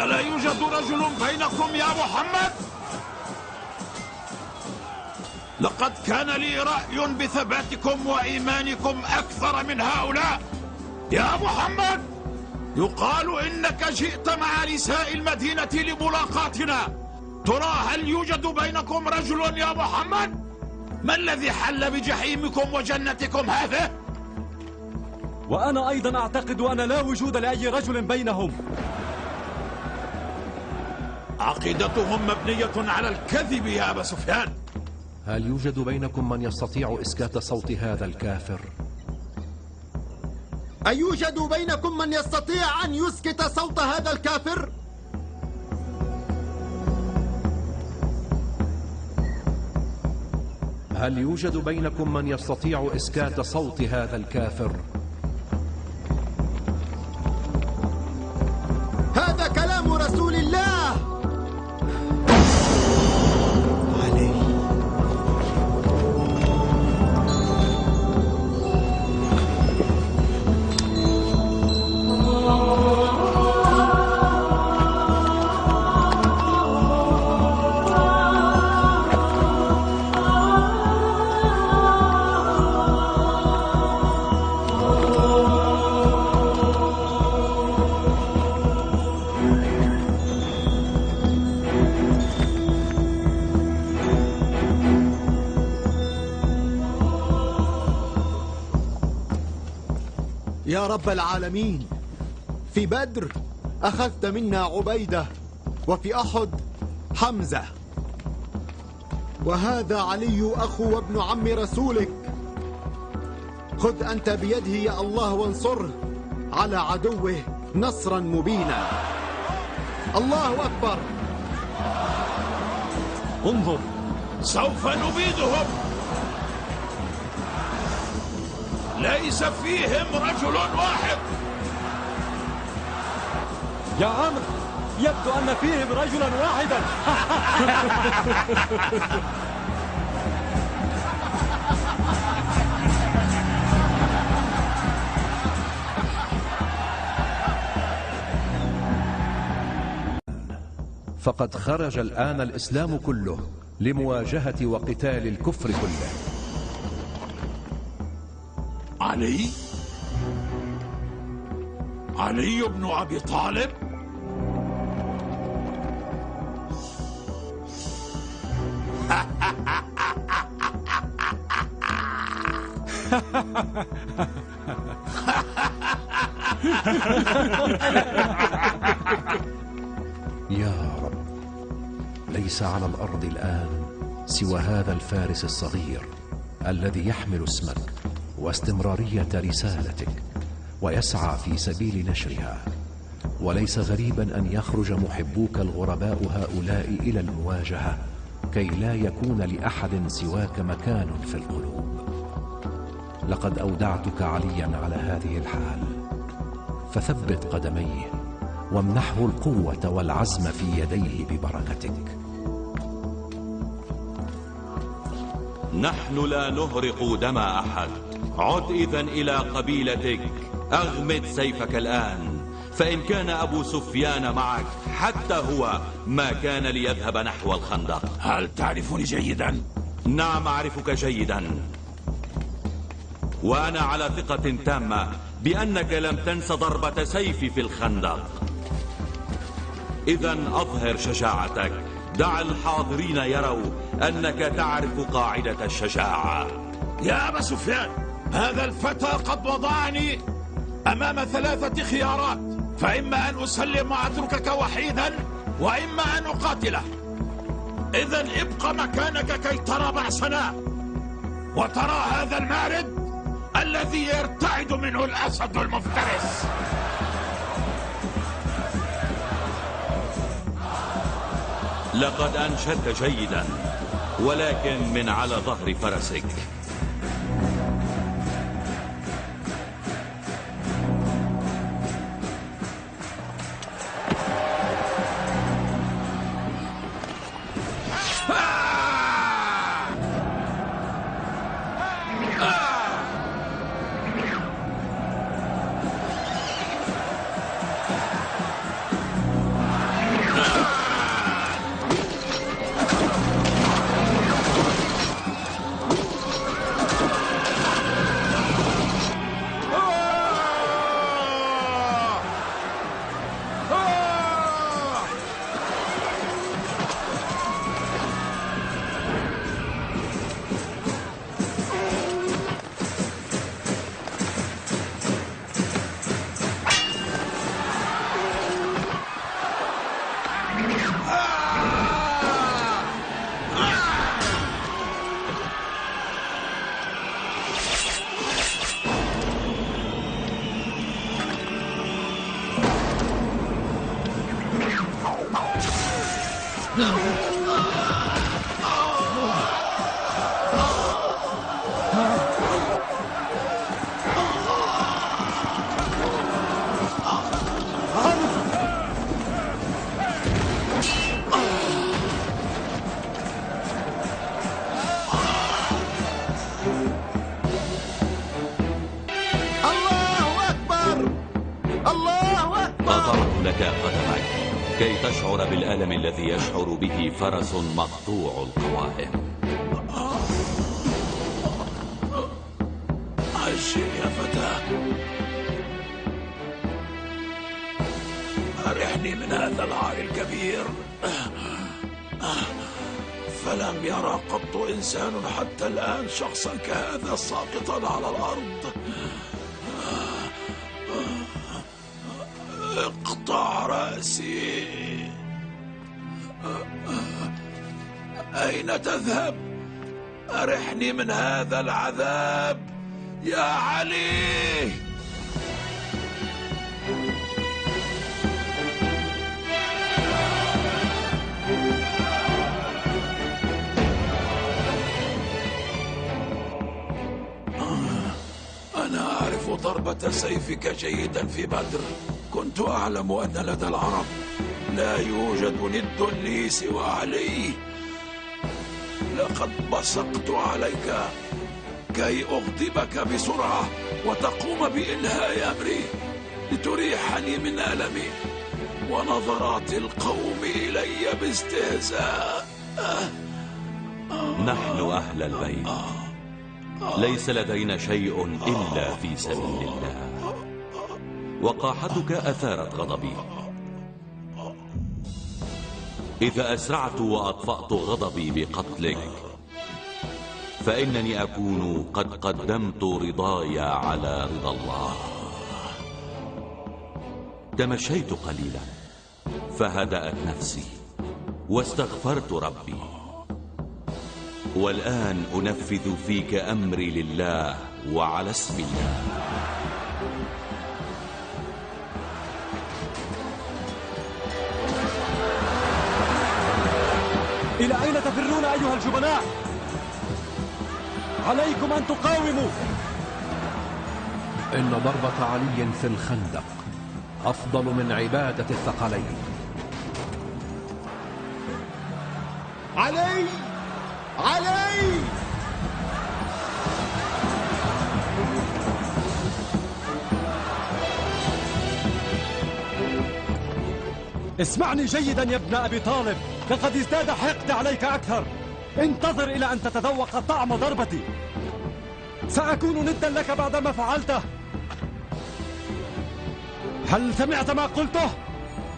ألا يوجد رجل بينكم يا محمد؟ لقد كان لي رأي بثباتكم وإيمانكم أكثر من هؤلاء. يا محمد، يقال إنك جئت مع نساء المدينة لملاقاتنا. ترى هل يوجد بينكم رجل يا محمد؟ ما الذي حل بجحيمكم وجنتكم هذه؟ وأنا أيضا أعتقد أن لا وجود لأي رجل بينهم. عقيدتهم مبنية على الكذب يا أبا سفيان. هل يوجد بينكم من يستطيع إسكات صوت هذا الكافر؟ أيوجد بينكم من يستطيع أن يسكت صوت هذا الكافر؟ هل يوجد بينكم من يستطيع إسكات صوت هذا الكافر؟ هذا كلام رسول الله. يا رب العالمين، في بدر أخذت منا عبيدة، وفي أحد حمزة، وهذا علي أخو وابن عم رسولك. خذ أنت بيده يا الله وانصره على عدوه نصرا مبينا. الله أكبر. انظر، سوف نبيدهم. ليس فيهم رجل واحد. يا عمرو، يبدو أن فيهم رجلا واحدا. فقد خرج الآن الإسلام كله لمواجهة وقتال الكفر كله. علي بن أبي طالب؟ يا رب، ليس على الأرض الآن سوى هذا الفارس الصغير الذي يحمل اسمك واستمرارية رسالتك ويسعى في سبيل نشرها. وليس غريبا أن يخرج محبوك الغرباء هؤلاء إلى المواجهة كي لا يكون لأحد سواك مكان في القلوب. لقد أودعتك عليا على هذه الحال، فثبت قدميه وامنحه القوة والعزم في يديه ببركتك. نحن لا نهرق دم أحد. عد إذن إلى قبيلتك، أغمد سيفك الآن، فإن كان أبو سفيان معك حتى هو ما كان ليذهب نحو الخندق. هل تعرفني جيدا؟ نعم، أعرفك جيدا، وأنا على ثقة تامة بأنك لم تنس ضربة سيفي في الخندق. إذن أظهر شجاعتك، دع الحاضرين يروا أنك تعرف قاعدة الشجاعة. يا أبا سفيان، هذا الفتى قد وضعني أمام 3 خيارات، فإما أن أسلم وأتركك وحيدا، وإما أن أقاتله. إذن ابق مكانك كي ترى بأسنا وترى هذا المارد الذي يرتعد منه الأسد المفترس. لقد أنشدت جيدا، ولكن من على ظهر فرسك. لك قدمك كي تشعر بالألم الذي يشعر به فرس مقطوع القوائم. عجل يا فتى، أرحني من هذا العار الكبير. فلم يرى قط إنسان حتى الآن شخصا كهذا ساقطا على الأرض. اقطع رأسي. أين تذهب؟ أرحني من هذا العذاب يا علي. أنا أعرف ضربة سيفك جيدا في بدر. كنت أعلم أن لدى العرب لا يوجد ند لي سوى علي. لقد بصقت عليك كي أغضبك بسرعة وتقوم بإنهاء أمري لتريحني من ألمي ونظرات القوم إلي باستهزاء. نحن أهل البيت ليس لدينا شيء إلا في سبيل الله، وقاحتك أثارت غضبي. إذا أسرعت وأطفأت غضبي بقتلك فإنني أكون قد قدمت رضاي على رضا الله. تمشيت قليلا فهدأت نفسي واستغفرت ربي، والآن أنفذ فيك أمري لله وعلى اسم الله. إلى أين تفرون أيها الجبناء؟ عليكم أن تقاوموا. إن ضربة علي في الخندق أفضل من عبادة الثقلين. علي! علي! اسمعني جيدا يا ابن أبي طالب، لقد ازداد حقد عليك أكثر. انتظر إلى أن تتذوق طعم ضربتي. سأكون ندا لك بعد ما فعلته. هل سمعت ما قلته؟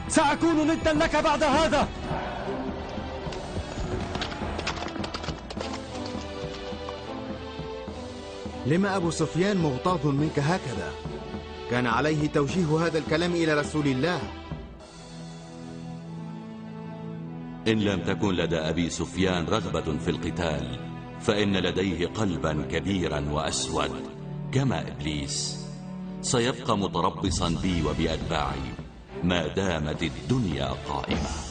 سأكون ندا لك بعد هذا. لما أبو سفيان مغتاظ منك هكذا؟ كان عليه توجيه هذا الكلام إلى رسول الله. إن لم تكن لدى أبي سفيان رغبة في القتال فإن لديه قلبا كبيرا وأسود كما إبليس، سيبقى متربصا بي وبأتباعي ما دامت الدنيا قائمة.